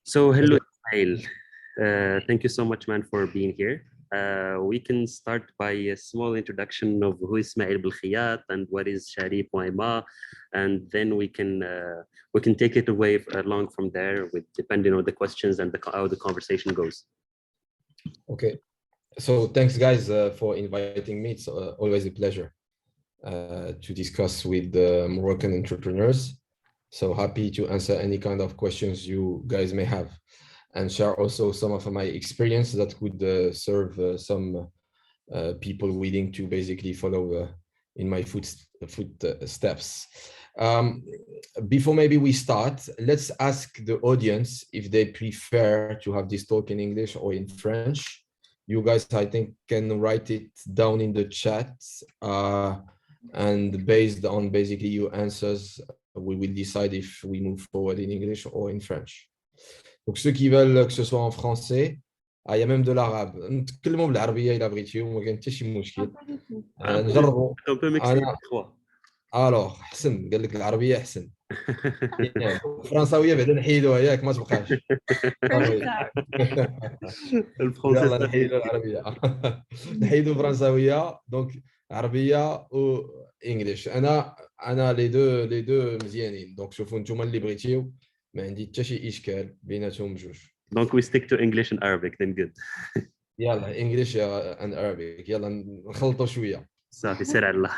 So hello, Ismail. Thank you so much, man, for being here. We can start by a small introduction of who is Ismail Belkhiyat and what is Chari.ma, and then we can take it away along from there with depending on the questions and how the conversation goes. Okay, so thanks guys for inviting me. It's always a pleasure to discuss with Moroccan entrepreneurs. So happy to answer any kind of questions you guys may have and share also some of my experience that could serve some people willing to basically follow in my footsteps. Before maybe we start, let's ask the audience if they prefer to have this talk in English or in French. You guys, I think, can write it down in the chat. And based on basically your answers, we will decide if we move forward in English or in French. Donc ceux qui veulent que ce soit en français, il y a même de l'arabe. نتكلموا بالعربية إلى بغيتيو ما كاين حتى شي مشكل. نجربوا. الوغ حسن قال لك العربية أحسن. الفرنساوية بعدا نحيدوها ياك ما تبقاش. يلا نحيدوا العربية. نحيدوا الفرنساوية دونك عربية و انجليش. انا لي دو مزيانين دونك شوفوا نتوما اللي بغيتيو ما عندي حتى شي اشكال بيناتهم بجوج. Donc we stick to English and Arabic then good. يلا انجليش and Arabic يلا نخلطوا شوية. صافي سير على الله.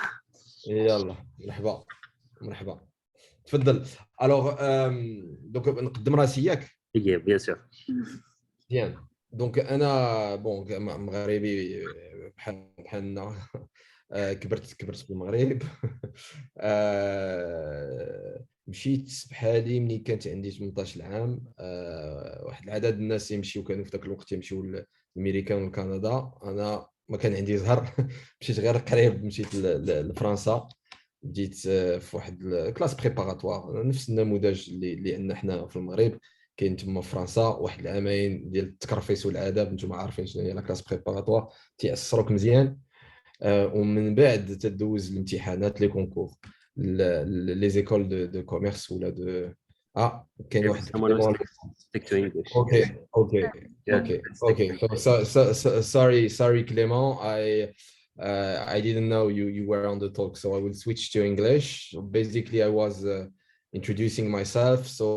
يلا مرحبا تفضل. الوغ دونك نقدم راسي ياك؟ ايه بيان سور. مزيان دونك انا بون مغربي بحالنا. كبرت في المغرب. مشيت بحالي ملي كانت عندي 18 عام. واحد العدد الناس يمشيو كانوا في ذاك الوقت يمشيو لامريكان وكندا. انا ما كان عندي زهر. مشيت غير قريب مشيت لفرنسا. بديت في واحد الكلاس بريباراتوار نفس النموذج اللي عندنا حنا في المغرب كاين تما في فرنسا. واحد العامين ديال التكرفيس والعذاب. نتوما عارفين شنو هي لا كلاس بريباراتوار تيعصروك مزيان ومن بعد تدوز الامتحانات لي كونكور لي زيكول دو كوميرس ولا دو كاين واحد اوكي sorry Clément, I didn't know you were on the talk, so I will switch to English. Basically I was introducing myself. So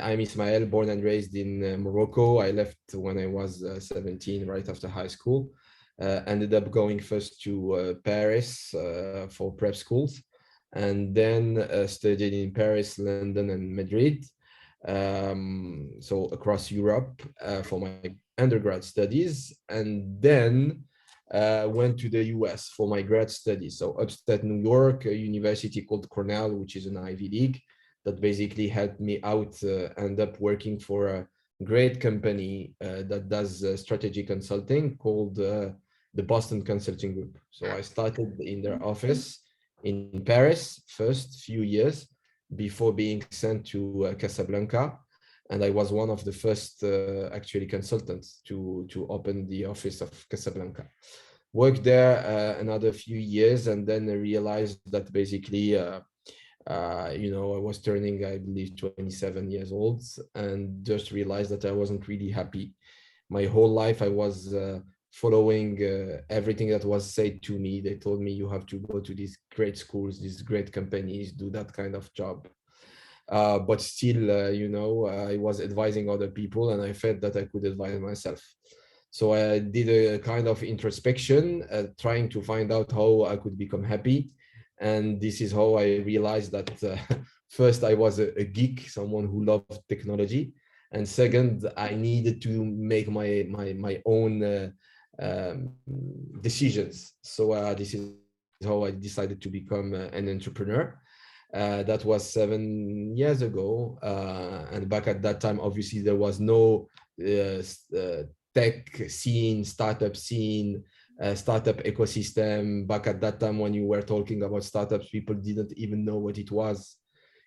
I'm Ismael, born and raised in Morocco. I left when I was 17, right after high school. Ended up going first to Paris for prep schools, and then studied in Paris, London, and Madrid. So across Europe for my undergrad studies, and then went to the US for my grad studies. So upstate New York, a university called Cornell, which is an Ivy League, that basically helped me out end up working for a great company that does strategy consulting called the Boston Consulting Group. So I started in their office in Paris first few years before being sent to Casablanca, and I was one of the first actually consultants to open the office of Casablanca. Worked there another few years, and then I realized that basically I was turning, I believe, 27 years old, and just realized that I wasn't really happy. My whole life I was following everything that was said to me. They told me you have to go to these great schools, these great companies, do that kind of job. But still, I was advising other people, and I felt that I could advise myself. So I did a kind of introspection, trying to find out how I could become happy. And this is how I realized that first I was a geek, someone who loved technology. And second, I needed to make my own decisions. So this is how I decided to become an entrepreneur. That was 7 years ago. And back at that time, obviously, there was no tech scene, startup scene, startup ecosystem. Back at that time, when you were talking about startups, people didn't even know what it was.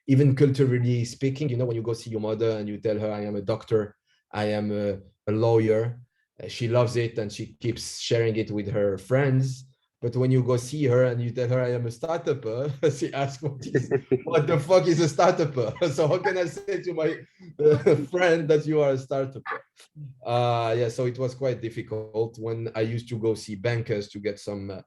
Even culturally speaking, when you go see your mother and you tell her, I am a doctor, I am a lawyer, she loves it and she keeps sharing it with her friends. But when you go see her and you tell her I am a startupper, she asks, what the fuck is a startupper? So how can I say to friend that you are a startup. Yeah, so it was quite difficult when I used to go see bankers to get some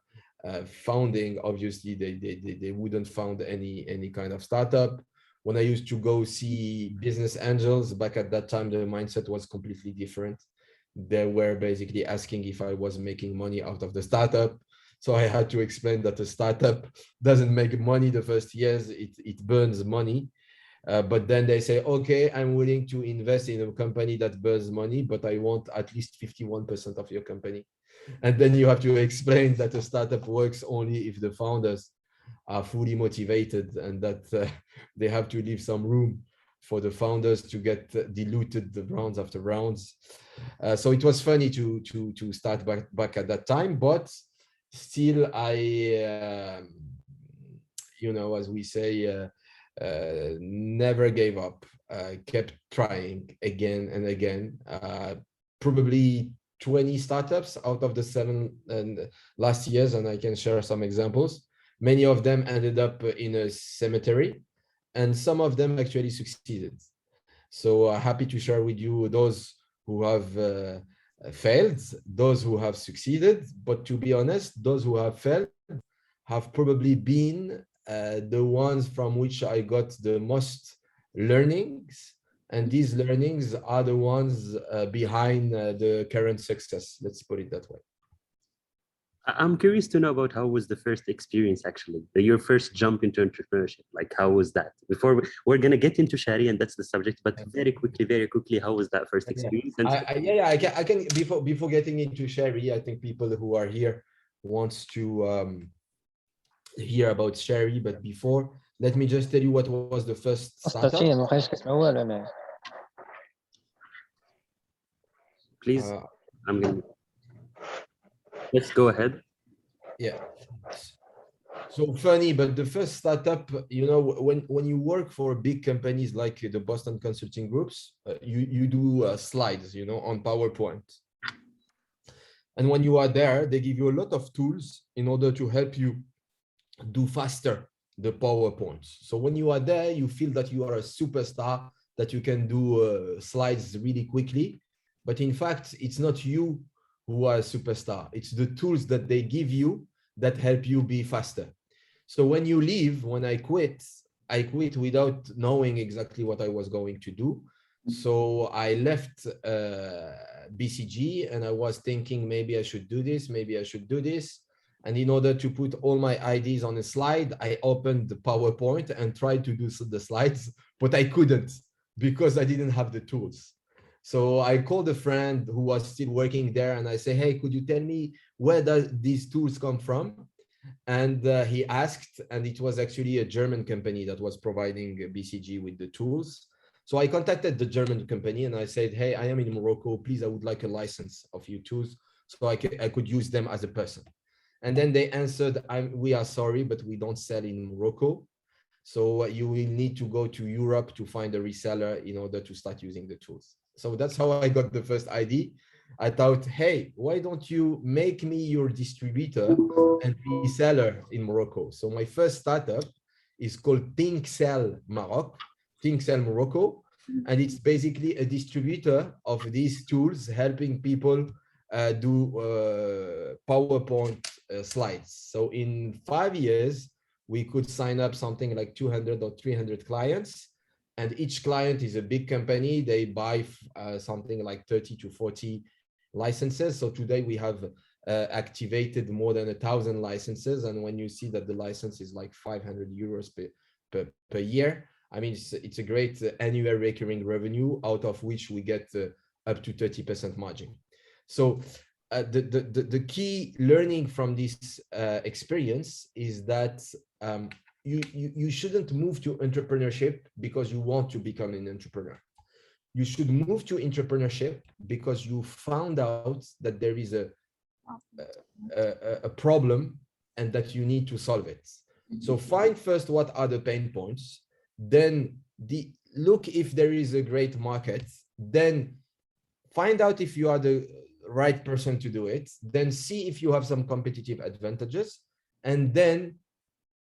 funding. Obviously, they wouldn't found any kind of startup. When I used to go see business angels, back at that time, the mindset was completely different. They were basically asking if I was making money out of the startup. So I had to explain that a startup doesn't make money the first years, it burns money. But then they say, okay, I'm willing to invest in a company that burns money, but I want at least 51% of your company. And then you have to explain that a startup works only if the founders are fully motivated, and that they have to leave some room for the founders to get diluted the rounds after rounds. So it was funny to start back at that time, but still as we say, never gave up, kept trying again and again. Probably 20 startups out of the 7 last years, and I can share some examples. Many of them ended up in a cemetery, and some of them actually succeeded. So happy to share with you those who have failed, those who have succeeded. But to be honest, those who have failed have probably been the ones from which I got the most learnings. And these learnings are the ones behind the current success. Let's put it that way. I'm curious to know about how was the first experience, actually, your first jump into entrepreneurship. Like, how was that? Before we're going to get into Shari, and that's the subject, but very quickly, how was that first experience? I can before getting into Shari, I think people who are here wants to hear about Shari, but before, let me just tell you what was the first startup. Please, let's go ahead. Yeah. So funny, but the first startup, when you work for big companies like the Boston Consulting Groups, you do slides, on PowerPoint. And when you are there, they give you a lot of tools in order to help you do faster the PowerPoints. So when you are there, you feel that you are a superstar, that you can do slides really quickly. But in fact, it's not you who are a superstar. It's the tools that they give you that help you be faster. So when you leave, when I quit without knowing exactly what I was going to do. So I left BCG, and I was thinking maybe I should do this, maybe I should do this. And in order to put all my ideas on a slide, I opened the PowerPoint and tried to do the slides, but I couldn't because I didn't have the tools. So I called a friend who was still working there, and I say, hey, could you tell me where does these tools come from? And he asked, and it was actually a German company that was providing BCG with the tools. So I contacted the German company and I said, hey, I am in Morocco. Please, I would like a license of your tools so I could use them as a person. And then they answered, we are sorry, but we don't sell in Morocco. So you will need to go to Europe to find a reseller in order to start using the tools. So that's how I got the first idea. I thought, hey, why don't you make me your distributor and reseller in Morocco? So my first startup is called Tinksell Morocco. And it's basically a distributor of these tools, helping people do PowerPoint slides. So in 5 years, we could sign up something like 200 or 300 clients. And each client is a big company. They buy something like 30 to 40 licenses. So today we have activated more than 1,000 licenses. And when you see that the license is like 500 euros per year, I mean, it's a great annual recurring revenue, out of which we get up to 30% margin. So the key learning from this experience is that you shouldn't move to entrepreneurship because you want to become an entrepreneur. You should move to entrepreneurship because you found out that there is a problem and that you need to solve it. So find first what are the pain points, then look if there is a great market, then find out if you are the right person to do it, then see if you have some competitive advantages, and then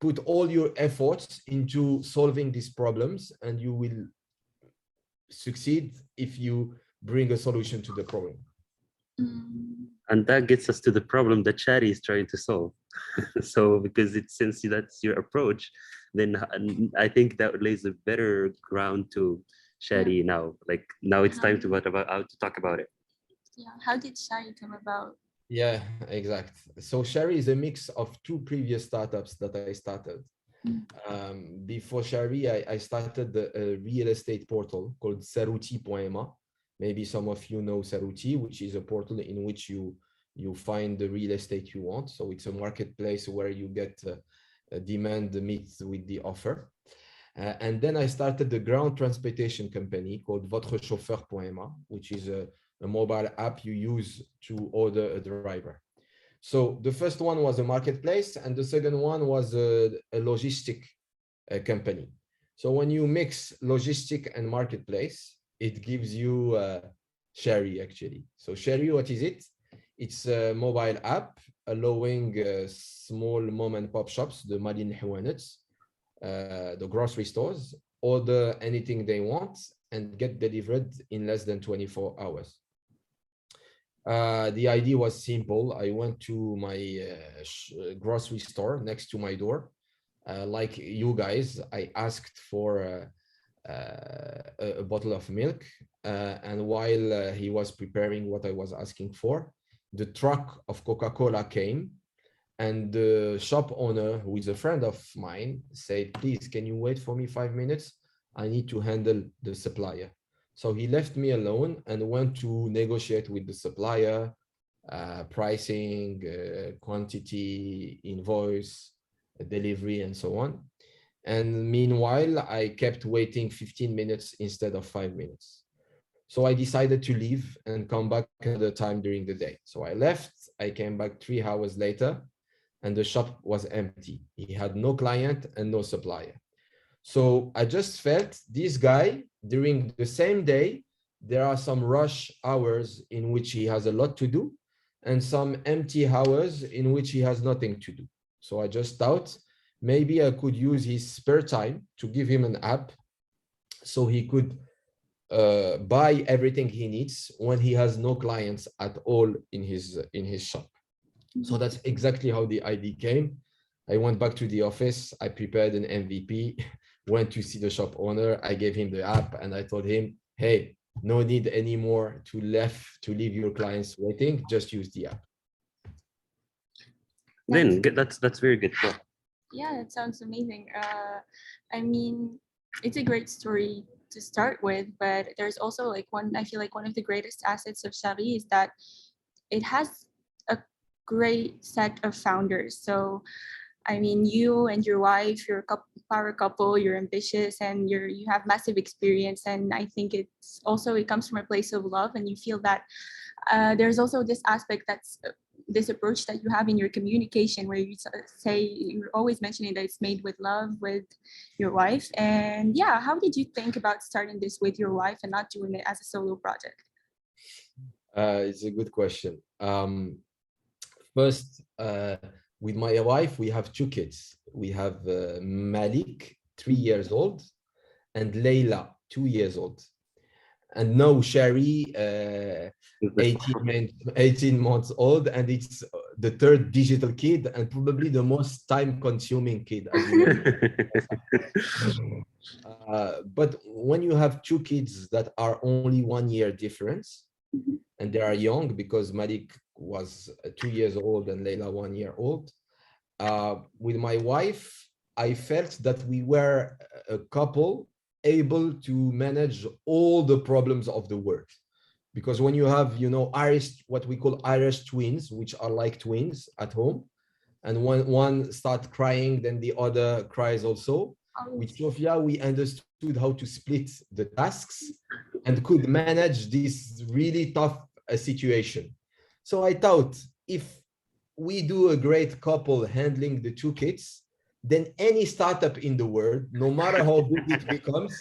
put all your efforts into solving these problems, and you will succeed if you bring a solution to the problem. And that gets us to the problem that Chari is trying to solve. So because since that's your approach, then I think that lays a better ground to Chari now. Like now it's time to talk about it. Yeah, how did Chari come about? Yeah, exact. So Chari is a mix of two previous startups that I started. Before Chari, I started a real estate portal called Saruti.ma. Maybe some of you know Saruti, which is a portal in which you find the real estate you want. So it's a marketplace where you get demand meets with the offer. And then I started the ground transportation company called VotreChauffeur.ma, which is a mobile app you use to order a driver. So the first one was a marketplace, and the second one was a logistic company. So when you mix logistic and marketplace, it gives you Chari actually. So Chari, what is it? It's a mobile app allowing small mom and pop shops, the Malin Hwanets, the grocery stores, order anything they want and get delivered in less than 24 hours. The idea was simple. I went to my grocery store next to my door. Like you guys, I asked for a bottle of milk. And while he was preparing what I was asking for, the truck of Coca-Cola came. And the shop owner, who is a friend of mine, said, please, can you wait for me 5 minutes? I need to handle the supplier. So he left me alone and went to negotiate with the supplier, pricing, quantity, invoice, delivery, and so on. And meanwhile, I kept waiting 15 minutes instead of 5 minutes. So I decided to leave and come back another time during the day. So I left, I came back 3 hours later, and the shop was empty. He had no client and no supplier. So I just felt this guy, during the same day, there are some rush hours in which he has a lot to do and some empty hours in which he has nothing to do. So I just thought maybe I could use his spare time to give him an app so he could buy everything he needs when he has no clients at all in his shop. So that's exactly how the idea came. I went back to the office, I prepared an MVP, went to see the shop owner, I gave him the app, and I told him, hey, no need anymore to leave your clients waiting, just use the app. Then that's very good. Yeah, that sounds amazing. I mean, it's a great story to start with, but there's also like I feel like one of the greatest assets of Chari is that it has a great set of founders. So I mean, you and your wife, you're a power couple, you're ambitious, and you have massive experience. And I think it comes from a place of love, and you feel that there's also this aspect that's this approach that you have in your communication, where you say you're always mentioning that it's made with love with your wife. And yeah, how did you think about starting this with your wife and not doing it as a solo project? It's a good question. First, with my wife, we have 2 kids. We have Malik, 3 years old, and Layla, 2 years old. And now Chari, 18 months old, and it's the 3rd digital kid and probably the most time-consuming kid, as you know. But when you have 2 kids that are only 1 year difference, and they are young because Malik was 2 years old and Layla 1 year old. With my wife, I felt that we were a couple able to manage all the problems of the world. Because when you have, what we call Irish twins, which are like twins at home, and when one starts crying, then the other cries also. With Sofia, we understood how to split the tasks and could manage this really tough situation. So I thought, if we do a great couple handling the 2 kids, then any startup in the world, no matter how big it becomes,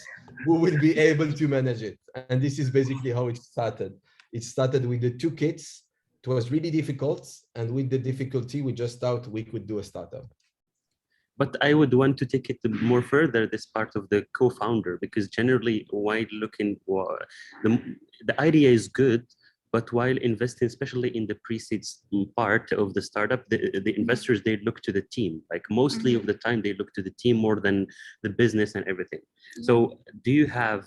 we will be able to manage it. And this is basically how it started. It started with the 2 kids. It was really difficult. And with the difficulty, we just thought we could do a startup. But I would want to take it more further, this part of the co-founder, because generally while looking, the idea is good, but while investing, especially in the pre-seeds part of the startup, the investors, they look to the team. Like mostly of the time, they look to the team more than the business and everything. So do you have,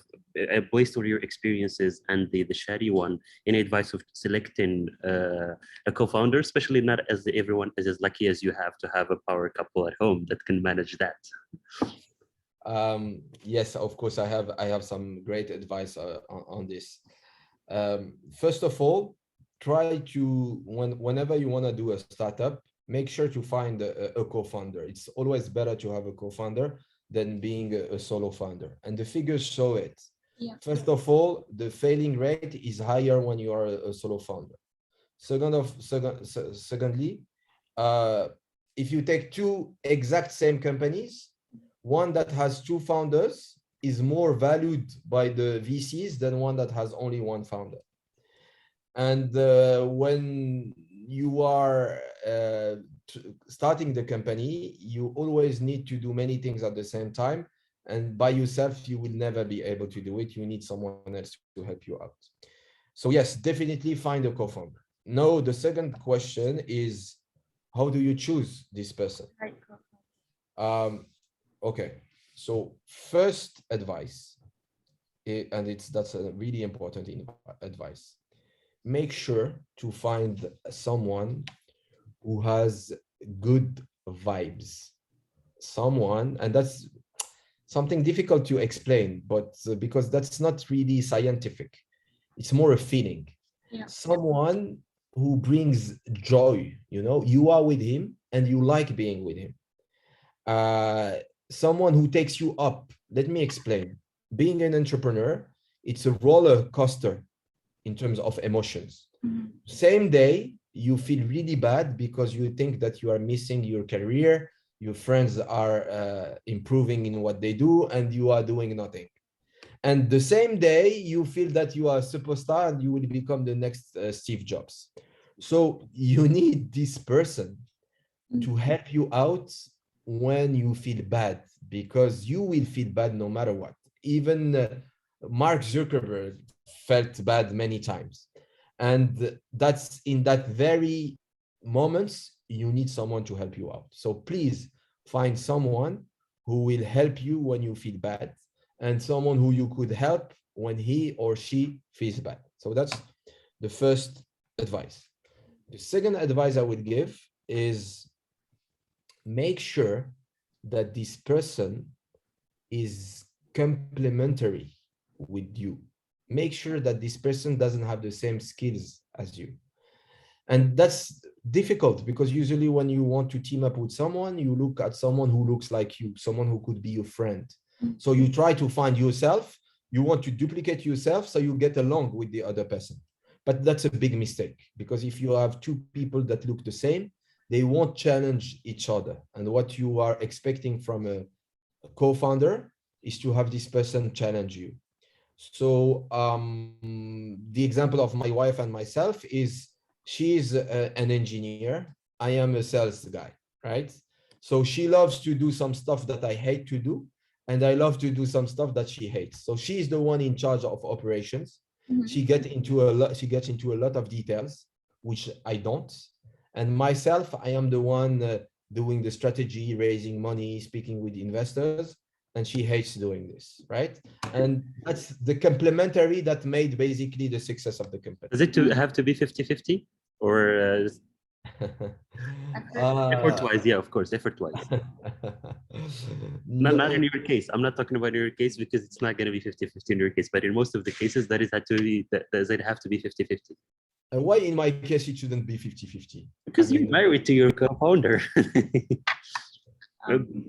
based on your experiences and the Chari one, any advice of selecting a co-founder, especially not as everyone is as lucky as you have to have a power couple at home that can manage that? Yes, of course, I have some great advice on this. First of all, try to, whenever you want to do a startup, make sure to find a co-founder. It's always better to have a co-founder than being a solo founder. And the figures show it. Yeah. First of all, the failing rate is higher when you are a solo founder. Secondly, if you take two exact same companies, one that has two founders is more valued by the VCs than one that has only one founder. And when you are starting the company, you always need to do many things at the same time. And by yourself, you will never be able to do it. You need someone else to help you out. So yes, definitely find a co-founder. Now, the second question is, how do you choose this person? Okay, so first advice, and that's a really important advice. Make sure to find someone who has good vibes. Someone, and that's something difficult to explain, but because that's not really scientific, it's more a feeling. Yeah. Someone who brings joy, you are with him and you like being with him. Someone who takes you up. Let me explain. Being an entrepreneur, it's a roller coaster in terms of emotions. Same day, you feel really bad because you think that you are missing your career, your friends are improving in what they do, and you are doing nothing. And the same day, you feel that you are a superstar and you will become the next Steve Jobs. So you need this person to help you out when you feel bad, because you will feel bad no matter what. Even Mark Zuckerberg felt bad many times. And that's in that very moments, you need someone to help you out. So please find someone who will help you when you feel bad, and someone who you could help when he or she feels bad. So that's the first advice. The second advice I would give is make sure that this person is complementary with you. Make sure that this person doesn't have the same skills as you. And that's difficult because usually when you want to team up with someone, you look at someone who looks like you, someone who could be your friend. So you try to find yourself, you want to duplicate yourself so you get along with the other person. But that's a big mistake, because if you have two people that look the same, they won't challenge each other. And what you are expecting from a co-founder is to have this person challenge you. So the example of my wife and myself is she's an engineer. I am a sales guy, right? So she loves to do some stuff that I hate to do, and I love to do some stuff that she hates. So she's the one in charge of operations. She gets into a lot of details, which I don't. And myself, I am the one doing the strategy, raising money, speaking with investors, and she hates doing this, right? And that's the complementary that made basically the success of the company. Does it have to be 50-50 or effort-wise? Yeah, of course, effort-wise. Not in your case. I'm not talking about your case because it's not going to be 50-50 in your case, but in most of the cases, does it have to be 50-50? Why in my case it shouldn't be 50-50? Because you're married to your co-founder.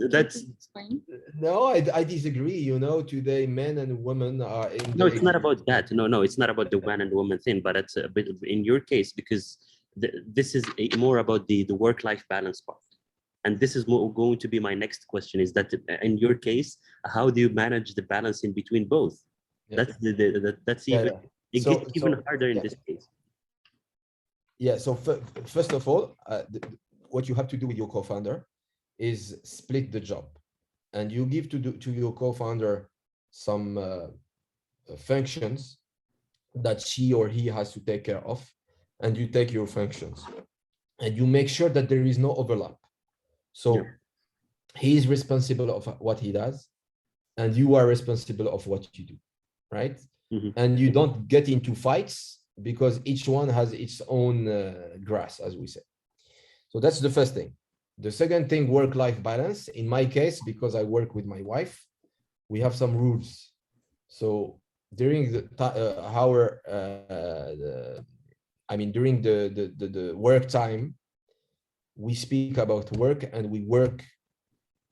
That's no, I disagree. Today men and women are in. No, it's not about that. No, it's not about the man and woman thing, but it's a bit in your case because this is more about the work-life balance part. And this is going to be my next question: is that in your case, how do you manage the balance in between both? Yeah. That's even it gets even harder in this case. Yeah. So first of all, what you have to do with your co-founder is split the job, and you give to your co-founder some functions that she or he has to take care of, and you take your functions, and you make sure that there is no overlap. So he is responsible of what he does, and you are responsible of what you do, right? And you don't get into fights because each one has its own grass, as we say. So that's the first thing. The second thing, work-life balance. In my case, because I work with my wife, we have some rules. So during the during the work time, we speak about work, and we work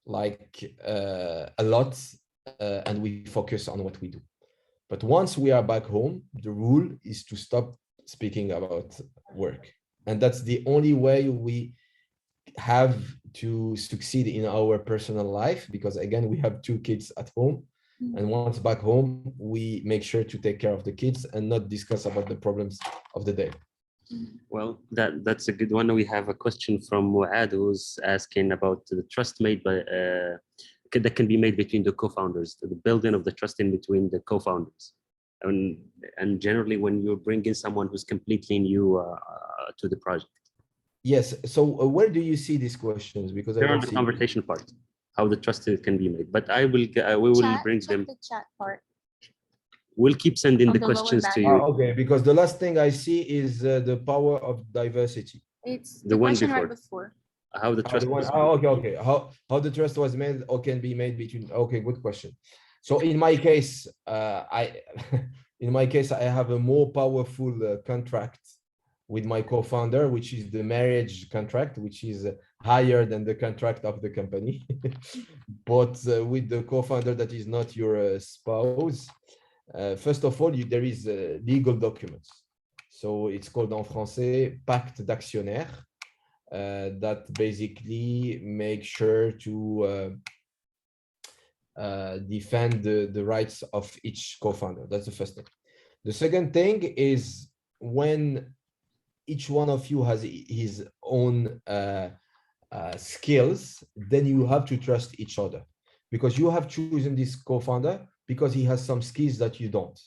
like a lot, and we focus on what we do. But once we are back home, the rule is to stop speaking about work. And that's the only way we have to succeed in our personal life, because again, we have 2 kids at home. And once back home, we make sure to take care of the kids and not discuss about the problems of the day. Well, that's a good one. We have a question from Muad, who's asking about the trust made by that can be made between the co-founders, the building of the trust in between the co-founders. And generally, when you bring in someone who's completely new to the project. Yes. So where do you see these questions? Because they're I don't on the see conversation part, how the trust can be made. But we will bring them. The chat part. We'll keep sending On the the questions lower to you. okay, because the last thing I see is the power of diversity. It's The one question before. right before. How the trust was okay. How the trust was made or can be made between. Okay, good question. So in my case, in my case, I have a more powerful contract with my co-founder, which is the marriage contract, which is higher than the contract of the company. But with the co-founder that is not your spouse, first of all, there is legal documents. So it's called en français pacte d'actionnaire, that basically make sure to defend the rights of each co-founder. That's the first thing. The second thing is when each one of you has his own skills, then you have to trust each other, because you have chosen this co-founder because he has some skills that you don't.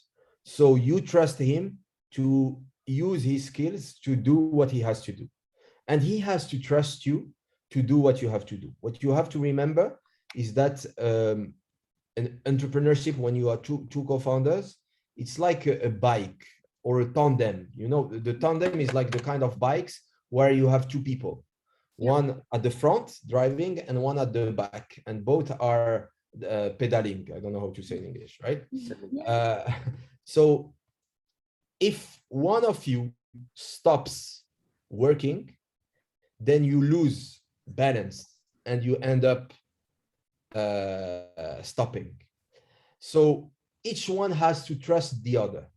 So you trust him to use his skills to do what he has to do. And he has to trust you to do what you have to do. What you have to remember is that an entrepreneurship, when you are two co-founders, it's like a bike or a tandem. You know, the tandem is like the kind of bikes where you have 2 people, one at the front driving and one at the back, and both are pedaling. I don't know how to say in English, right? So if one of you stops working, then you lose balance and you end up stopping. So each one has to trust the other,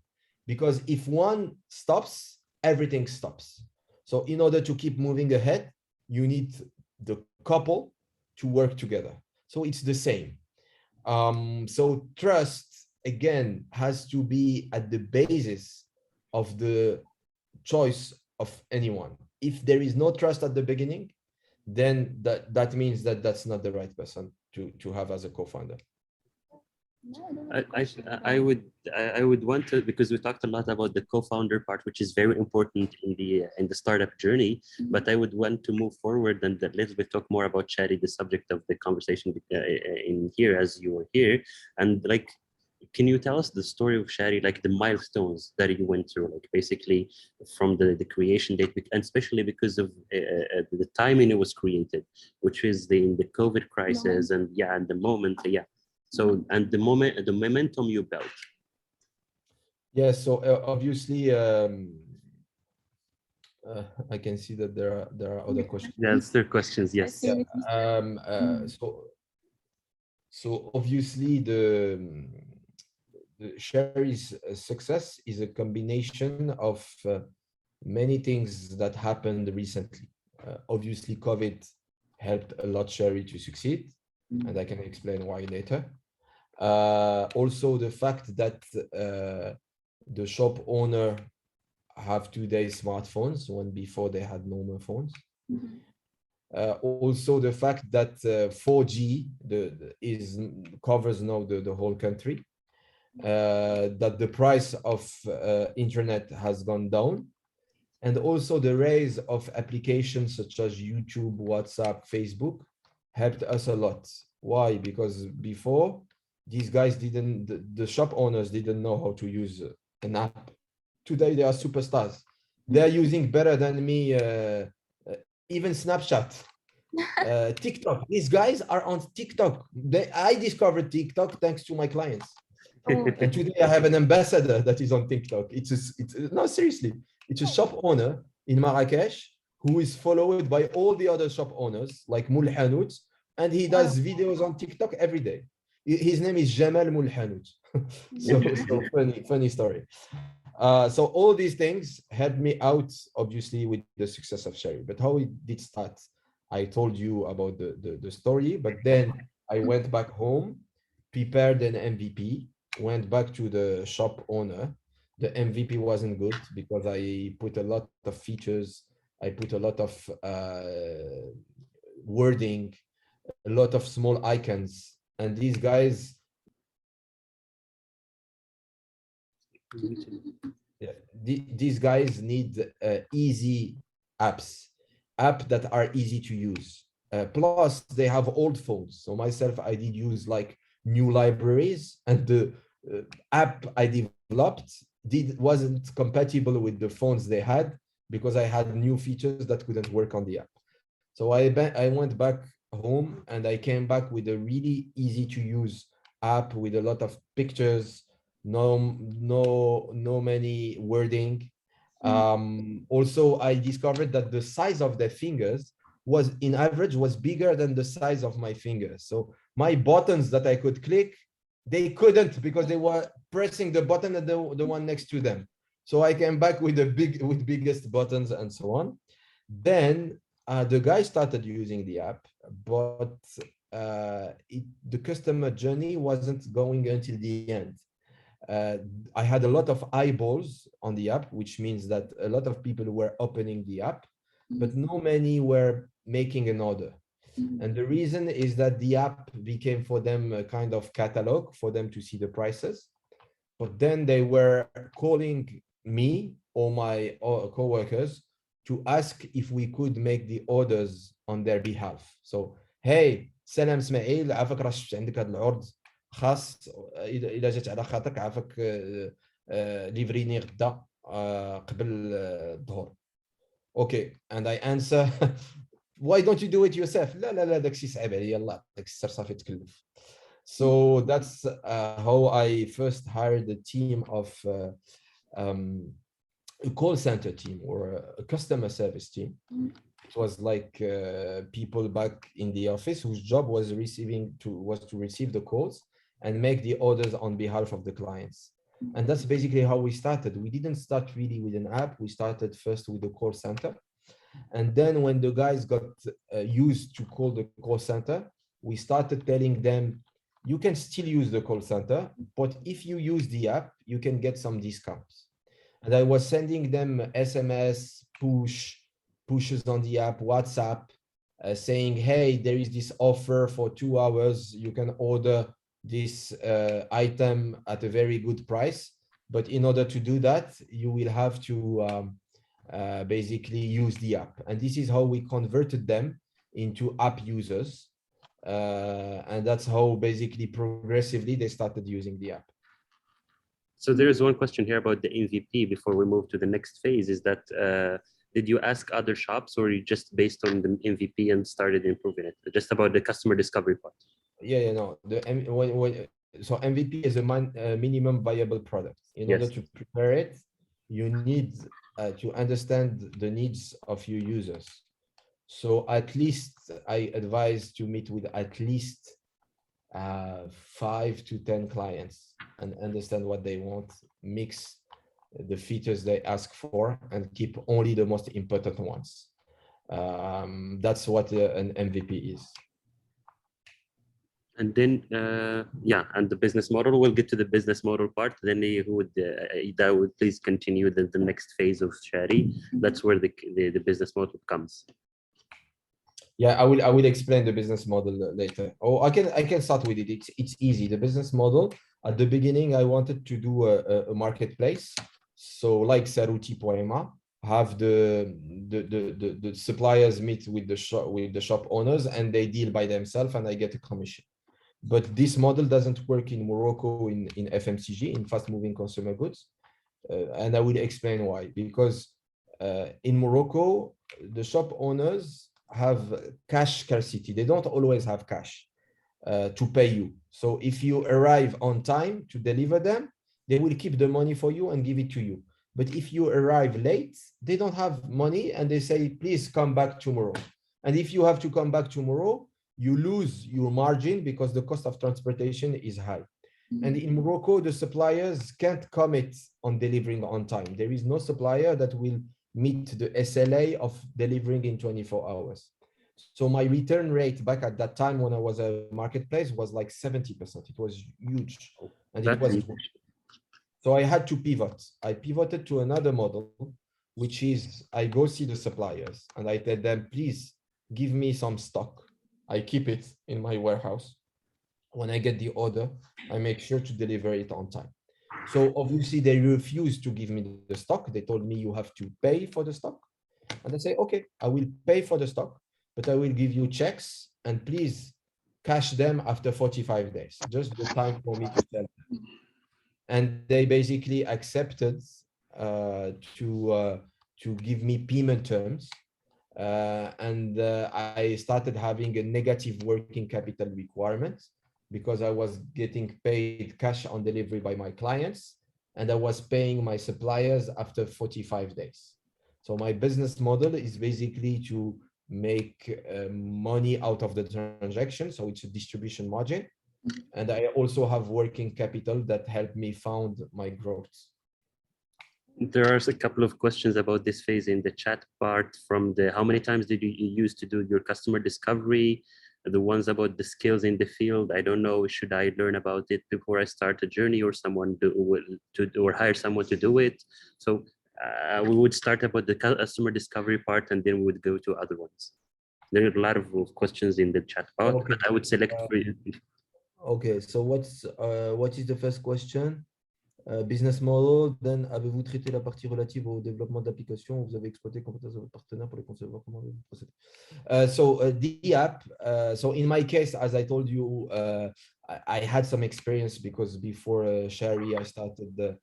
because if one stops, everything stops. So in order to keep moving ahead, you need the couple to work together. So it's the same. So trust, again, has to be at the basis of the choice of anyone. If there is no trust at the beginning, then that means that that's not the right person to have as a co-founder. I would want to, because we talked a lot about the co-founder part, which is very important in the startup journey. But I would want to move forward and a little bit talk more about Chari, the subject of the conversation in here, as you were here. And like, can you tell us the story of Chari, like the milestones that you went through, like basically from the creation date, and especially because of the timing it was created, which is in the COVID crisis, and and the moment, So, and the momentum you built. Yes. So obviously, I can see that there are other questions. Yes, there are questions. Yes. So obviously, the Chari's success is a combination of many things that happened recently. Obviously, COVID helped a lot Chari to succeed, and I can explain why later. Also, the fact that the shop owner have today smartphones when before they had normal phones. Also the fact that 4G covers now the whole country, that the price of internet has gone down, and also the rise of applications such as YouTube, WhatsApp, Facebook helped us a lot. Why? Because before, these guys the shop owners didn't know how to use an app. Today they are superstars. They're using better than me, even Snapchat, TikTok. These guys are on TikTok. I discovered TikTok thanks to my clients. Oh, And today I have an ambassador that is on TikTok. No, seriously, it's a shop owner in Marrakesh who is followed by all the other shop owners like Mulhanout, and he does videos on TikTok every day. His name is Jamal Mulhanout. so funny story. So all these things helped me out, obviously, with the success of Chari. But how it did start, I told you about the story, but then I went back home, prepared an MVP, went back to the shop owner. The MVP wasn't good because I put a lot of features, I put a lot of wording, a lot of small icons, and these guys, these guys need easy apps that are easy to use. Plus, they have old phones. So myself, I did use like new libraries, and the app I developed wasn't compatible with the phones they had because I had new features that couldn't work on the app. So I went back home and I came back with a really easy to use app with a lot of pictures, no many wording. Also, I discovered that the size of the fingers was in average was bigger than the size of my fingers. So my buttons that I could click, they couldn't because they were pressing the button and the one next to them. So I came back with biggest buttons and so on. Then the guy started using the app, but the customer journey wasn't going until the end. I had a lot of eyeballs on the app, which means that a lot of people were opening the app, but no many were making an order. And the reason is that the app became for them a kind of catalog for them to see the prices. But then they were calling me or my coworkers to ask if we could make the orders on their behalf. So, hey, سلام اسماعيل عافاك راه شفت عندك هذا العرض خاص اذا جات على خاطرك عافاك ليفريني غدا قبل الظهر. Okay, and I answer, why don't you do it yourself? لا داكشي صعيب عليا الله يعطيك السر صافي تكلف. So that's how I first hired a team of a call center team or a customer service team. It was like people back in the office whose job was to receive the calls and make the orders on behalf of the clients. And that's basically how we started. We didn't start really with an app. We started first with the call center. And then when the guys got used to call the call center, we started telling them, you can still use the call center, but if you use the app, you can get some discounts. And I was sending them SMS, pushes on the app, WhatsApp, saying, hey, there is this offer for 2 hours. You can order this item at a very good price. But in order to do that, you will have to basically use the app. And this is how we converted them into app users. And that's how basically progressively they started using the app. So there is one question here about the MVP before we move to the next phase, is that did you ask other shops or you just based on the MVP and started improving it? Just about the customer discovery part. No. So MVP is a minimum viable product. In order to prepare it, you need to understand the needs of your users. So at least I advise to meet with at least 5 to 10 clients and understand what they want, mix the features they ask for, and keep only the most important ones. That's what an MVP is. And then, and the business model, we'll get to the business model part. Then that would please continue the next phase of Chari. That's where the business model comes. Yeah, I will explain the business model later. Or I can start with it. It's easy. The business model at the beginning, I wanted to do a marketplace. So like Chari.ma, have the suppliers meet with the shop owners and they deal by themselves and I get a commission. But this model doesn't work in Morocco in FMCG, in fast moving consumer goods. And I will explain why. Because in Morocco, the shop owners have cash scarcity. They don't always have cash to pay you. So if you arrive on time to deliver them, they will keep the money for you and give it to you. But if you arrive late, they don't have money and they say, please come back tomorrow. And if you have to come back tomorrow, you lose your margin because the cost of transportation is high. And in Morocco, the suppliers can't commit on delivering on time. There is no supplier that will meet the SLA of delivering in 24 hours. So my return rate back at that time when I was a marketplace was like 70%. It was huge. And it was so I had to pivot. I pivoted to another model, which is I go see the suppliers and I tell them, please give me some stock. I keep it in my warehouse. When I get the order, I make sure to deliver it on time. So obviously they refused to give me the stock. They told me you have to pay for the stock. And I say, okay, I will pay for the stock, but I will give you checks and please cash them after 45 days, just the time for me to sell them. And they basically accepted to give me payment terms. I started having a negative working capital requirement because I was getting paid cash on delivery by my clients and I was paying my suppliers after 45 days. So my business model is basically to make money out of the transaction. So it's a distribution margin. And I also have working capital that helped me fund my growth. There are a couple of questions about this phase in the chat part from the how many times did you use to do your customer discovery? The ones about the skills in the field. I don't know, should I learn about it before I start a journey or or hire someone to do it? So we would start about the customer discovery part and then we would go to other ones. There are a lot of questions in the chat part, Okay. but I would select Okay, so what is the first question? Business model, then avez-vous traité la partie relative au développement d'applications? Vous avez exploité les compétences de votre partenaire pour les concevoir? Comment vous procédez? The app, so in my case, as I told you, I had some experience because before Chari, I started the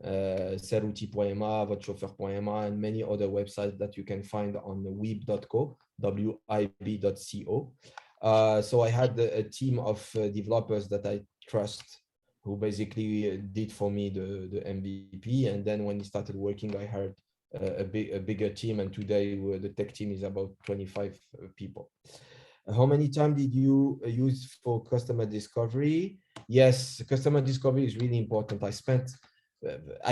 Chari.ma, Chauffeur.ma, and many other websites that you can find on wib.co, wib.co. So I had a team of developers that I trust who basically did for me the MVP. And then when he started working, I hired a bigger team. And today the tech team is about 25 people. How many time did you use for customer discovery? Yes, customer discovery is really important. I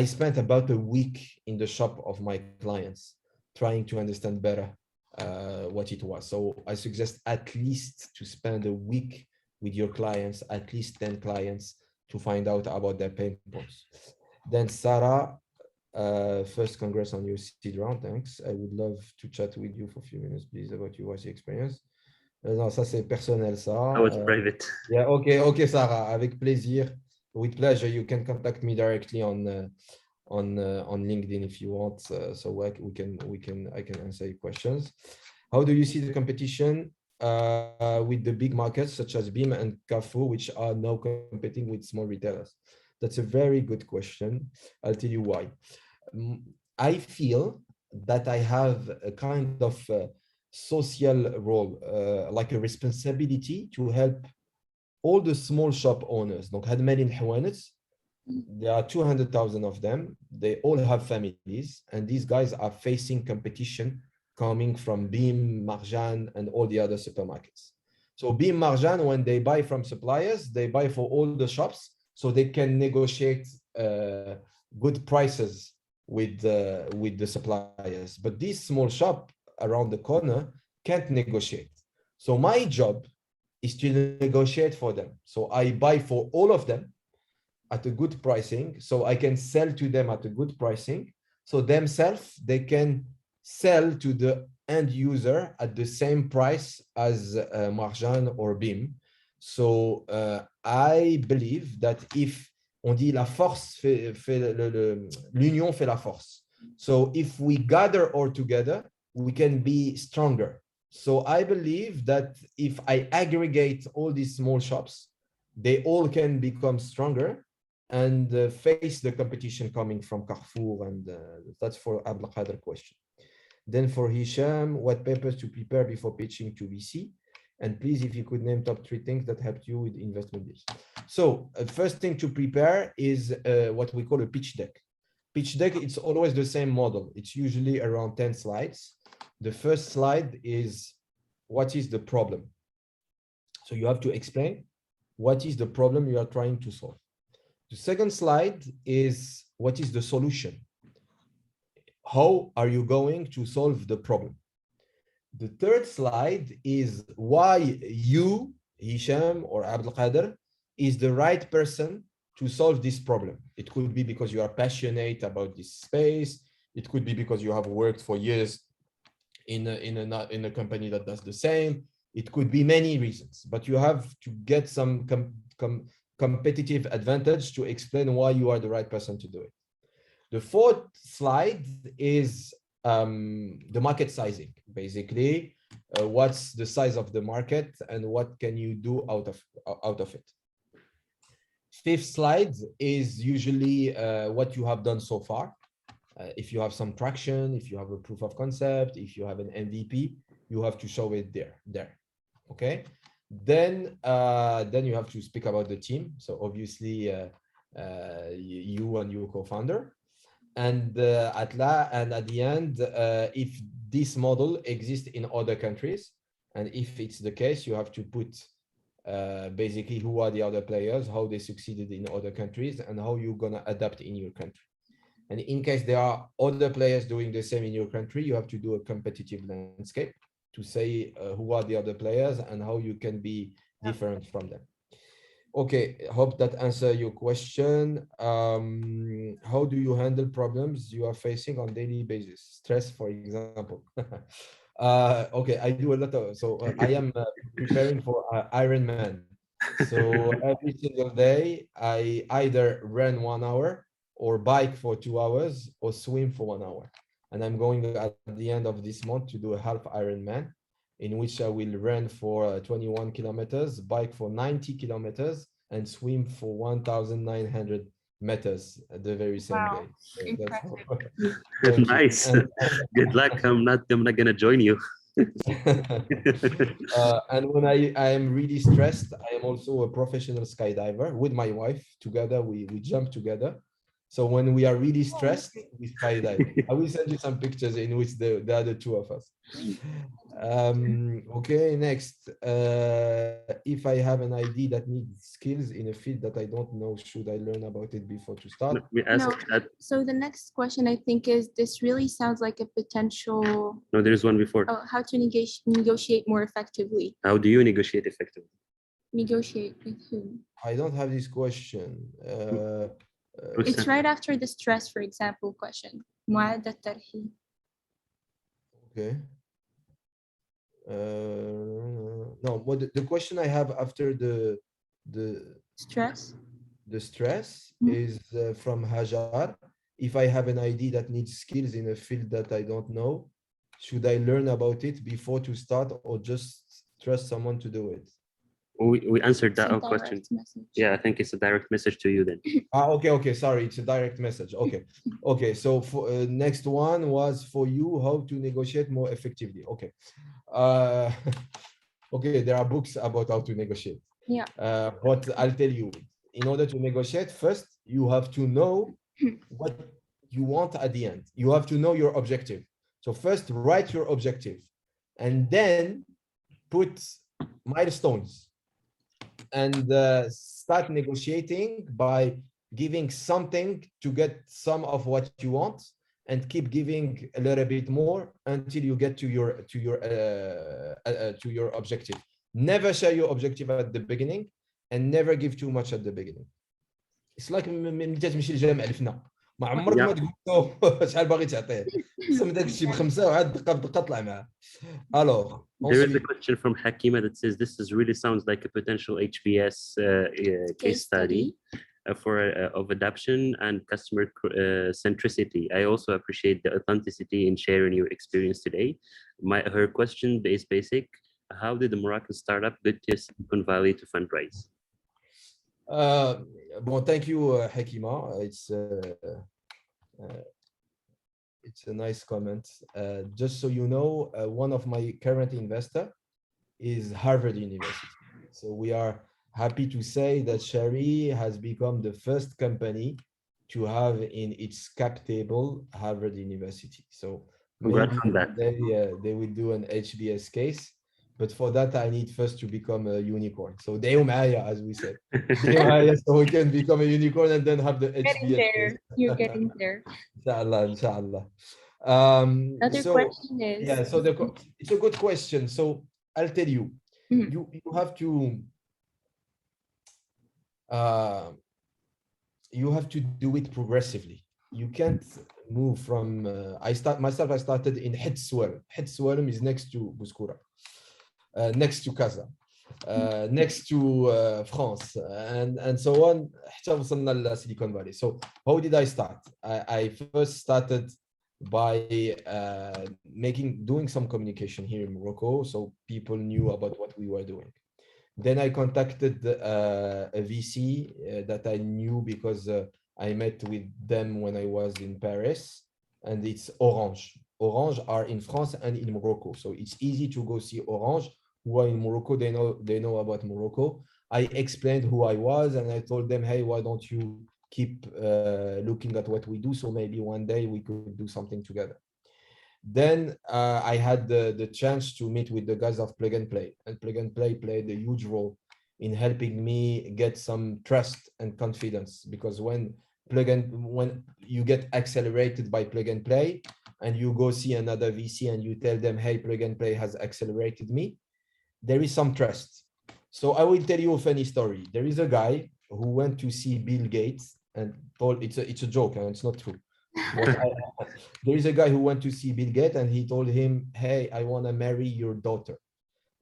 spent about a week in the shop of my clients trying to understand better what it was. So I suggest at least to spend a week with your clients, at least 10 clients, to find out about their pain points. Then Sarah, first congrats on your seed round, thanks. I would love to chat with you for a few minutes, please, about your YC experience. Non, ça c'est personnel, ça. Oh, it's private. Yeah, okay, Sarah, avec plaisir. With pleasure, you can contact me directly on LinkedIn if you want, so I can answer your questions. How do you see the competition with the big markets such as Beam and Carrefour, which are now competing with small retailers? That's a very good question. I'll tell you why. I feel that I have a kind of social role, like a responsibility to help all the small shop owners. Donc, هاد مالين حوانت, there are 200,000 of them. They all have families, and these guys are facing competition coming from Beam, Marjan, and all the other supermarkets. So Beam, Marjan, when they buy from suppliers, they buy for all the shops, so they can negotiate good prices with the suppliers. But this small shop around the corner can't negotiate. So my job is to negotiate for them. So I buy for all of them at a good pricing, so I can sell to them at a good pricing. So themselves, they can sell to the end user at the same price as Marjan or BIM. So I believe that if on dit la force l'union fait la force. So if we gather all together, we can be stronger. So I believe that if I aggregate all these small shops, they all can become stronger and face the competition coming from Carrefour. And that's for Abdelkader question. Then for Hisham, what papers to prepare before pitching to VC? And please, if you could name top 3 things that helped you with investment deals. So first thing to prepare is what we call a pitch deck. Pitch deck, it's always the same model. It's usually around 10 slides. The first slide is what is the problem? So you have to explain what is the problem you are trying to solve. The second slide is what is the solution? How are you going to solve the problem? The third slide is why you, Hisham or Abdelkader, is the right person to solve this problem. It could be because you are passionate about this space. It could be because you have worked for years in a company that does the same. It could be many reasons, but you have to get some competitive advantage to explain why you are the right person to do it. The fourth slide is the market sizing. Basically, what's the size of the market and what can you do out of it. Fifth slide is usually what you have done so far. If you have some traction, if you have a proof of concept, if you have an MVP, you have to show it there. Okay. Then you have to speak about the team. So obviously you and your co-founder. And at the end, if this model exists in other countries, and if it's the case, you have to put basically who are the other players, how they succeeded in other countries, and how you're gonna adapt in your country. And in case there are other players doing the same in your country, you have to do a competitive landscape to say who are the other players and how you can be different from them. Okay, hope that answers your question. How do you handle problems you are facing on daily basis? Stress, for example. Okay, I do a lot of, so I am preparing for Ironman. So every single day, I either run 1 hour or bike for 2 hours or swim for 1 hour. And I'm going at the end of this month to do a half Ironman, in which I will run for 21 kilometers, bike for 90 kilometers, and swim for 1,900 meters the very same day. So that's nice. Good luck. I'm not gonna join you. And when I am really stressed, I am also a professional skydiver with my wife. Together, we jump together. So when we are really stressed, we skydive. I will send you some pictures in which the other two of us. Okay, next. If I have an idea that needs skills in a field that I don't know, should I learn about it before to start? We asked that. So the next question, I think, is this really sounds like a potential. No, there's one before. Oh, how to negotiate more effectively. How do you negotiate effectively? Negotiate with whom? I don't have this question. It's right after the stress, for example, question. Okay. No, what the question I have after the stress. The stress is from Hajar. If I have an idea that needs skills in a field that I don't know, should I learn about it before to start or just trust someone to do it? We answered that question. Message. Yeah, I think it's a direct message to you then. Okay. Sorry, it's a direct message. Okay. So for next one was for you, how to negotiate more effectively. Okay. Okay, there are books about how to negotiate. Yeah. But I'll tell you, in order to negotiate, first you have to know what you want at the end. You have to know your objective. So first write your objective, and then put milestones. And start negotiating by giving something to get some of what you want, and keep giving a little bit more until you get to your objective. Never share your objective at the beginning, and never give too much at the beginning. It's like ما عمرك ما Yeah, تقول له شحال باغي تعطيه قسم داك الشيء ب5 وعاد دقه بدقه طلع معاه. الوغ there is a ensuite question from Hakima that says this is really sounds like a potential HBS case study of adoption and customer centricity. I also appreciate the authenticity in sharing your experience today. Her question is basic. How did the Moroccan startup get to Silicon Valley to fundraise? Bon, thank you, Hakima. It's a nice comment. Just so you know, one of my current investor is Harvard University. So we are happy to say that Chari has become the first company to have in its cap table Harvard University. So Congrats maybe on that. they will do an HBS case, but for that I need first to become a unicorn. So Deo Maya, as we said, Deo Maya, so we can become a unicorn and then have the Getting HBS there. case. You're getting there. Inshallah, inshallah. Another So question is, yeah, so it's a good question. So I'll tell you, you have to do it progressively. You can't move from I started in Hetswell. Hetswell is next to Bouskoura, next to Casa, next to France, and so on. حتى وصلنا لسيليكون Valley. So how did I start? I first started by doing some communication here in Morocco, so people knew about what we were doing. Then I contacted a VC that I knew because I met with them when I was in Paris, and it's Orange. Orange are in France and in Morocco, so it's easy to go see Orange. Who are in Morocco, they know about Morocco. I explained who I was, and I told them, hey, why don't you keep looking at what we do? So maybe one day we could do something together. Then I had the chance to meet with the guys of Plug and Play, and Plug and Play played a huge role in helping me get some trust and confidence, because when you get accelerated by Plug and Play and you go see another VC and you tell them, hey, Plug and Play has accelerated me, there is some trust. So I will tell you a funny story. There is a guy who went to see Bill Gates and told, it's a joke and it's not true. But there is a guy who went to see Bill Gates and he told him, hey, I want to marry your daughter.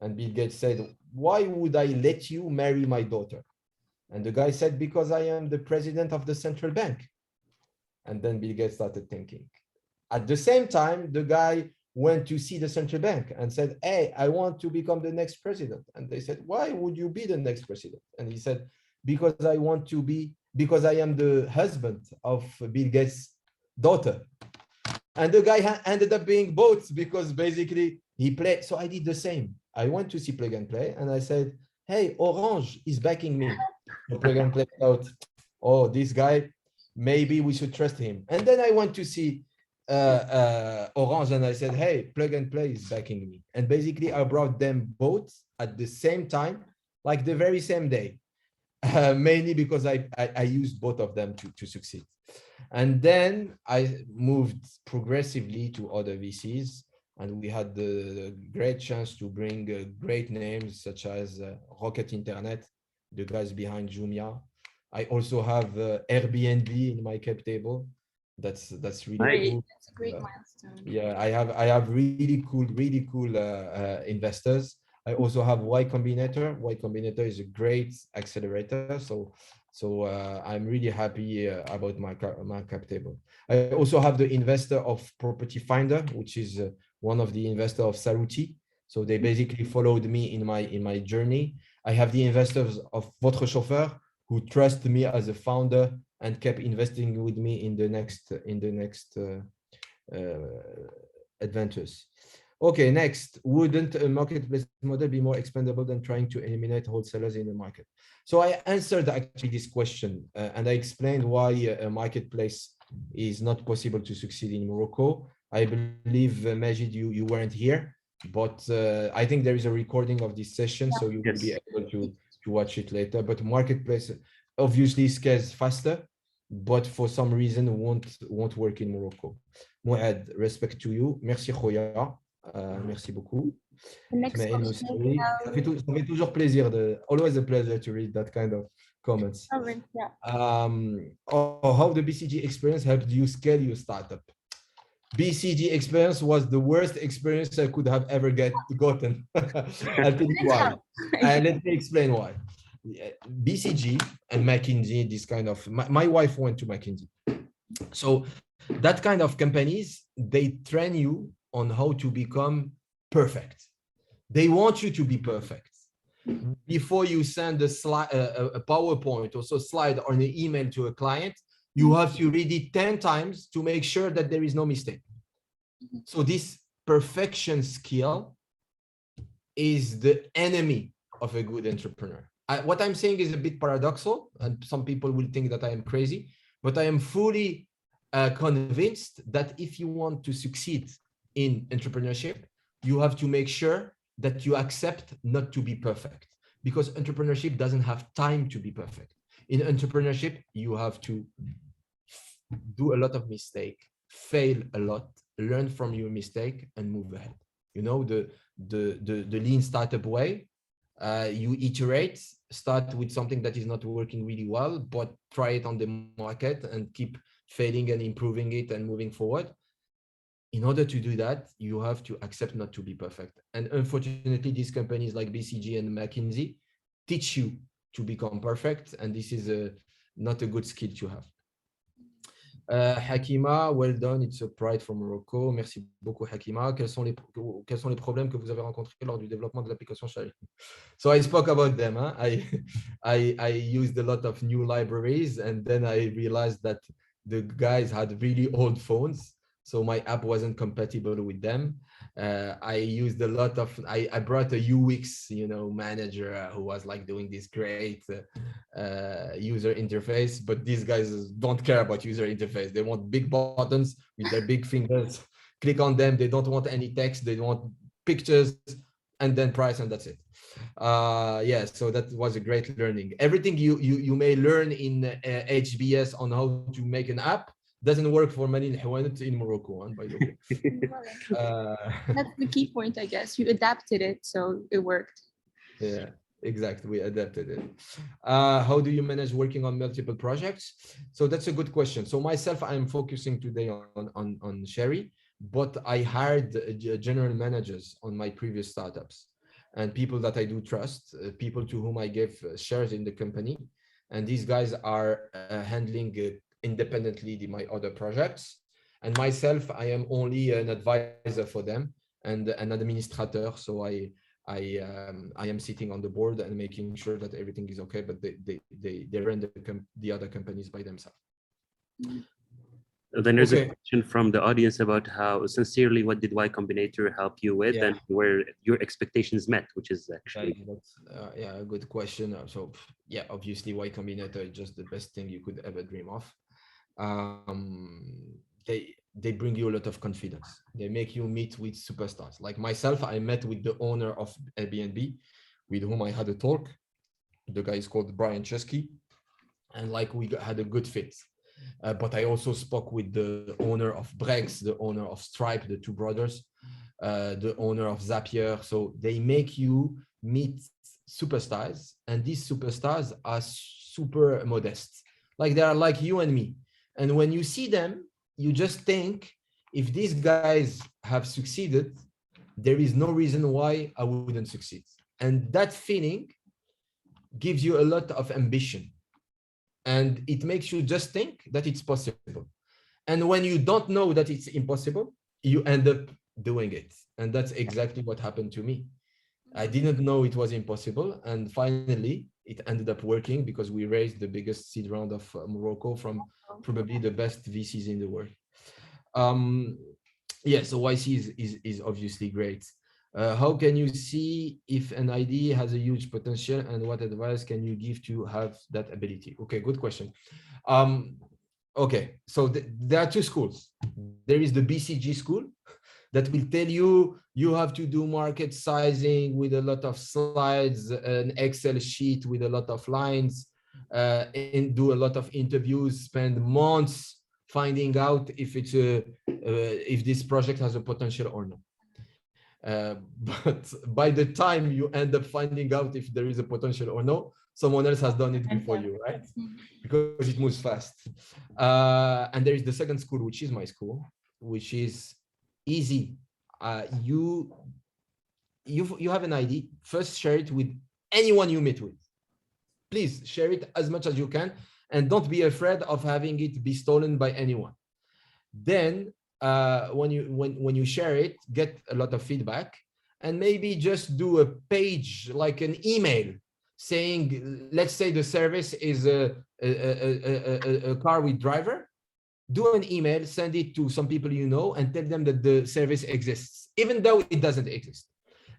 And Bill Gates said, why would I let you marry my daughter? And the guy said, because I am the president of the central bank. And then Bill Gates started thinking. At the same time, the guy went to see the central bank and said, hey, I want to become the next president. And they said, why would you be the next president? And he said, because I am the husband of Bill Gates' daughter. And the guy ended up being both, because basically he played. So I did the same. I went to see Plug and Play and I said, hey, Orange is backing me. So Plug and Play thought, oh, this guy, maybe we should trust him. And then I went to see Orange and I said, hey, Plug and Play is backing me. And basically I brought them both at the same time, like the very same day, mainly because I used both of them to succeed. And then I moved progressively to other VCs, and we had the great chance to bring great names such as Rocket Internet, the guys behind Jumia. I also have Airbnb in my cap table. That's really cool. That's a great milestone. Yeah, I have really cool investors. I also have Y Combinator. Y Combinator is a great accelerator. So I'm really happy about my cap table. I also have the investor of Property Finder, which is one of the investor of Saluti. So they basically followed me in my journey. I have the investors of Votre Chauffeur, who trust me as a founder and kept investing with me in the next adventures. Okay, next, wouldn't a marketplace model be more expandable than trying to eliminate wholesalers in the market? So I answered actually this question and I explained why a marketplace is not possible to succeed in Morocco. I believe, Majid, you weren't here, but I think there is a recording of this session, so you will be able to watch it later. But marketplace obviously scales faster, but for some reason won't work in Morocco. Mouad, respect to you. Merci, Khoya. Merci beaucoup. The next question Ça fait toujours plaisir always a pleasure to read that kind of comments. Yeah. How the BCG experience helped you scale your startup? BCG experience was the worst experience I could have ever gotten. I'll tell you why. And let me explain why. BCG and McKinsey, this kind of, my wife went to McKinsey. So that kind of companies, they train you on how to become perfect. They want you to be perfect. Before you send a PowerPoint or so slide or an email to a client, you have to read it 10 times to make sure that there is no mistake. So this perfection skill is the enemy of a good entrepreneur. What I'm saying is a bit paradoxical, and some people will think that I am crazy, but I am fully convinced that if you want to succeed in entrepreneurship, you have to make sure that you accept not to be perfect, because entrepreneurship doesn't have time to be perfect. In entrepreneurship, you have to do a lot of mistakes, fail a lot, learn from your mistake, and move ahead. You know, the lean startup way, you iterate, start with something that is not working really well, but try it on the market and keep failing and improving it and moving forward. In order to do that, you have to accept not to be perfect. And unfortunately, these companies like BCG and McKinsey teach you to become perfect. And this is not a good skill to have. Hakima, well done. It's a pride from Morocco. Merci beaucoup, Hakima. Quels sont les problèmes que vous avez rencontrés lors du développement de l'application Chari? So I spoke about them. Huh? I used a lot of new libraries, and then I realized that the guys had really old phones, so my app wasn't compatible with them. I used a lot of, I brought a UX, manager who was like doing this great user interface, but these guys don't care about user interface. They want big buttons with their big fingers, click on them. They don't want any text. They want pictures and then price, and that's it. Yeah, so that was a great learning. Everything you may learn in HBS on how to make an app doesn't work for many in Morocco, by the way. That's the key point, I guess. You adapted it, so it worked. Yeah, exactly. We adapted it. How do you manage working on multiple projects? So that's a good question. So myself, I'm focusing today on Chari, but I hired general managers on my previous startups and people that I do trust, people to whom I gave shares in the company. And these guys are handling independently my other projects. And myself, I am only an advisor for them and an administrator. So I am sitting on the board and making sure that everything is okay, but they run the other companies by themselves. Then there's a question from the audience about how sincerely, what did Y Combinator help you with, and where your expectations met, which is actually a good question. So yeah, obviously Y Combinator is just the best thing you could ever dream of. They bring you a lot of confidence. They make you meet with superstars. Like myself, I met with the owner of Airbnb, with whom I had a talk. The guy is called Brian Chesky, and like we had a good fit. But I also spoke with the owner of Brex, the owner of Stripe, the two brothers, the owner of Zapier. So they make you meet superstars, and these superstars are super modest. Like they are like you and me. And when you see them, you just think, if these guys have succeeded, there is no reason why I wouldn't succeed. And that feeling gives you a lot of ambition. And it makes you just think that it's possible. And when you don't know that it's impossible, you end up doing it. And that's exactly what happened to me. I didn't know it was impossible. And finally, it ended up working because we raised the biggest seed round of Morocco from probably the best VCs in the world. Yeah, so YC is obviously great. How can you see if an idea has a huge potential, and what advice can you give to have that ability? Okay, good question. Okay, so there are two schools. There is the BCG school that will tell you you have to do market sizing with a lot of slides, an Excel sheet with a lot of lines, and do a lot of interviews, spend months finding out if it's if this project has a potential or not. But by the time you end up finding out if there is a potential or no, someone else has done it before you, right? Because it moves fast. And there is the second school, which is my school, which is easy. You have an idea, first share it with anyone you meet with. Please share it as much as you can, and don't be afraid of having it be stolen by anyone. Then when you share it, get a lot of feedback, and maybe just do a page, like an email saying, let's say the service is a car with driver. Do an email, send it to some people you know, and tell them that the service exists, even though it doesn't exist,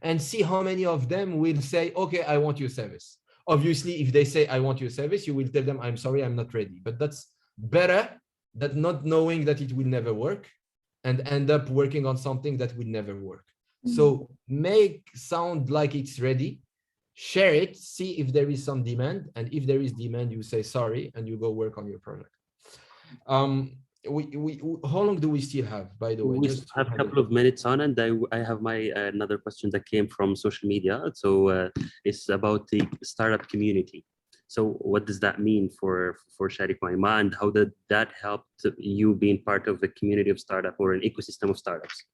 and see how many of them will say, okay, I want your service. Obviously, if they say, I want your service, you will tell them, I'm sorry, I'm not ready. But that's better than not knowing that it will never work and end up working on something that will never work. So make sound like it's ready, share it, see if there is some demand. And if there is demand, you say sorry, and you go work on your product. How long do we still have, by the way? We just have a couple of minutes on, and I have my another question that came from social media. So it's about the startup community. So what does that mean for Chari.ma, and how did that help you being part of the community of startup or an ecosystem of startups?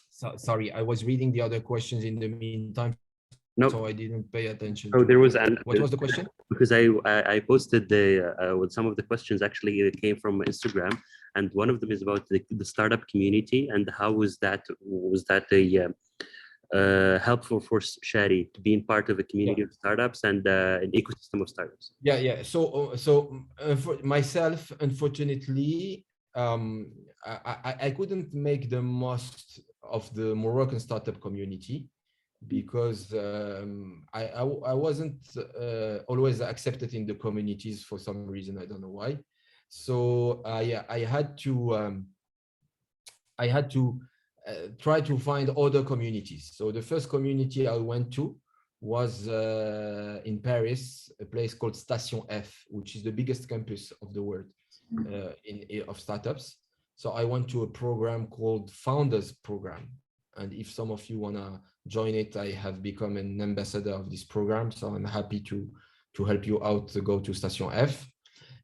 So, sorry, I was reading the other questions in the meantime. Nope. So I didn't pay attention. Oh, there was what was the question? Because I posted with some of the questions actually came from Instagram, and one of them is about the startup community, and how was that helpful for Chari to being part of a community of startups and an ecosystem of startups? Yeah. So for myself, unfortunately, I couldn't make the most of the Moroccan startup community, because I wasn't always accepted in the communities for some reason. I don't know why. So I had to try to find other communities. So the first community I went to was in Paris, a place called Station F, which is the biggest campus of the world of startups. So I went to a program called Founders Program. And if some of you want to join it, I have become an ambassador of this program. So I'm happy to help you out to go to Station F.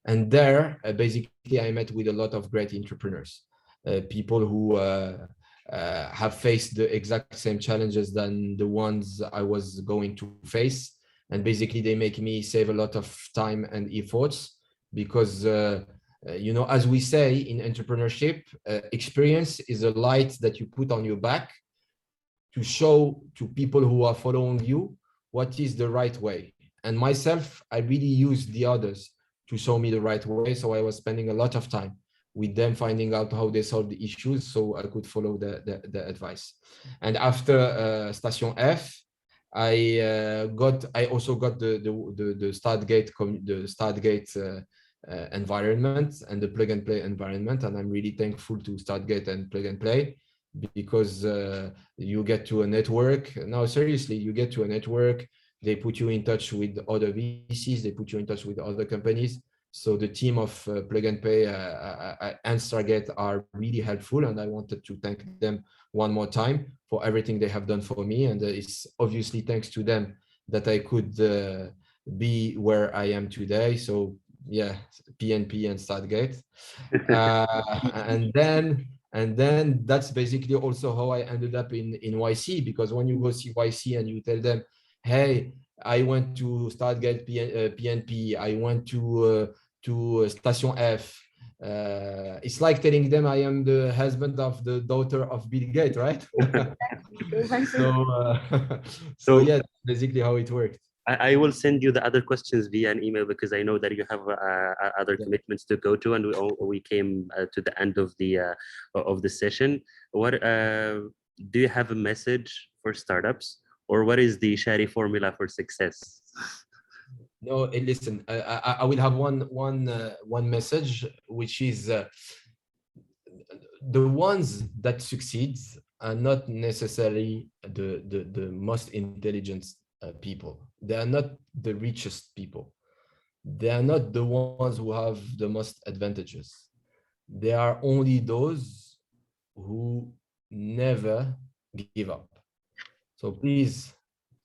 And there, basically, I met with a lot of great entrepreneurs, people who have faced the exact same challenges than the ones I was going to face. And basically, they make me save a lot of time and efforts, because as we say in entrepreneurship, experience is a light that you put on your back to show to people who are following you what is the right way. And myself, I really used the others to show me the right way. So I was spending a lot of time with them, finding out how they solve the issues, so I could follow the advice. And after Station F, I also got the StartGate environment and the plug and play environment. And I'm really thankful to StartGate and plug and play, because you get to a network. Now, seriously, you get to a network. They put you in touch with other VCs. They put you in touch with other companies. So the team of Plug and Pay and StartGate are really helpful. And I wanted to thank them one more time for everything they have done for me. And it's obviously thanks to them that I could be where I am today. So yeah, PNP and StartGate. And then that's basically also how I ended up in YC, because when you go see YC and you tell them, hey, I went to StartGate PNP, I went to Station F. It's like telling them I am the husband of the daughter of Bill Gates, right? So yeah, that's basically how it worked. I will send you the other questions via an email, because I know that you have other commitments to go to, and we came to the end of the session. What do you have a message for startups, or what is the Chari formula for success? No, listen, I will have one message, which is the ones that succeed are not necessarily the most intelligent people. They are not the richest people. They are not the ones who have the most advantages. They are only those who never give up. So please,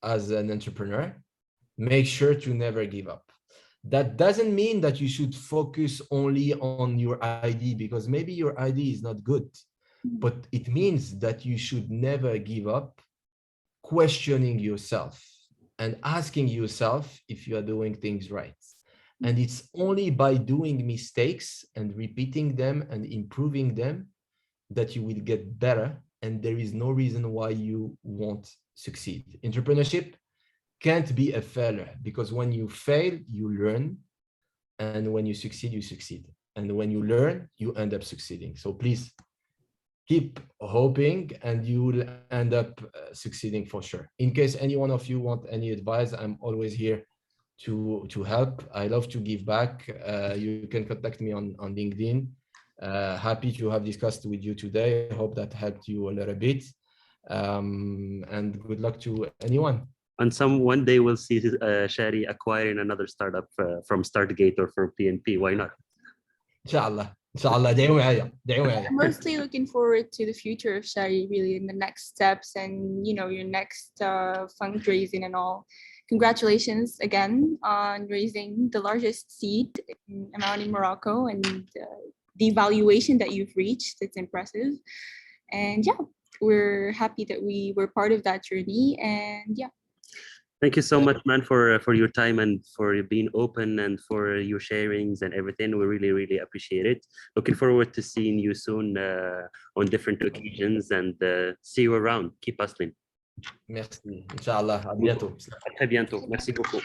as an entrepreneur, make sure to never give up. That doesn't mean that you should focus only on your idea, because maybe your idea is not good, but it means that you should never give up questioning yourself and asking yourself if you are doing things right. And it's only by doing mistakes and repeating them and improving them that you will get better. And there is no reason why you won't succeed. Entrepreneurship can't be a failure, because when you fail, you learn. And when you succeed, you succeed. And when you learn, you end up succeeding. So please keep hoping and you will end up succeeding for sure. In case any one of you want any advice, I'm always here to help. I love to give back. You can contact me on LinkedIn. Happy to have discussed with you today. I hope that helped you a little bit. And good luck to anyone. And one day we'll see Chari acquiring another startup from StartGate or from PNP. Why not? Inshallah. Inshallah. I'm mostly looking forward to the future of Chari, really, in the next steps and, you know, your next fundraising and all. Congratulations again on raising the largest seed amount in Morocco, and the valuation that you've reached. It's impressive. And yeah, we're happy that we were part of that journey. And yeah. Thank you so much, man, for your time and for being open and for your sharings and everything. We really, really appreciate it. Looking forward to seeing you soon on different occasions, and see you around. Keep hustling. Merci. Inch'Allah. À bientôt. À très bientôt. Merci beaucoup.